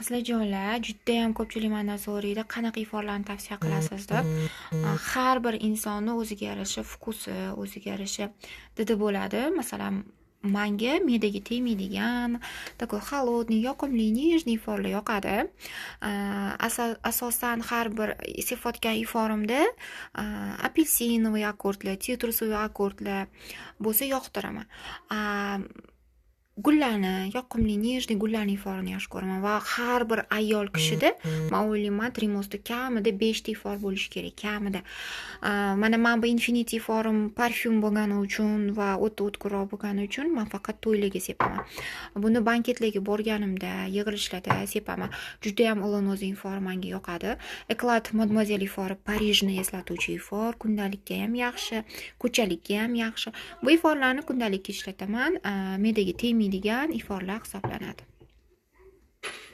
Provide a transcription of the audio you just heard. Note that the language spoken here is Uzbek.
Qizlarjonlar, juda ham ko'pchilik mendan so'raydi, qanaqa iforlarni tavsiya qilasiz deb. Har bir insonni o'ziga yarasha vkusi, o'ziga yarasha didi bo'ladi. Masalan, menga me'daga tegmaydigan, такой холодный, yoqimli, нежный iforlar yoqadi. Asosan har bir sepayotgan iforimda apelsinovый akkordlar, sitrusovый akkordlar bo'lsa yoqtiraman. Gullarni, yoqimli, nежный gullarning iforini yaxshi ko'raman va har bir ayol kishida men o'ylayman Trimosda kamida 5 ta ifor bo'lishi kerak, kamida. Mana men bu Infinity iforim parfyum bo'lgani uchun va o'ta o'tkirroq bo'lgani uchun men faqat to'ylarga sepaman. Buni banketlarga borganimda, yig'ilishlarda sepaman. Juda ham Olonozing ifori menga yoqadi. Eclat Mademoiselle ifori Parijni eslatuvchi ifor, kundalikka ham yaxshi, ko'chalikka ham yaxshi. Bu iforlarni kundalikka ishlataman. Me'daga tegmaydigan iforlar hisoblanadi.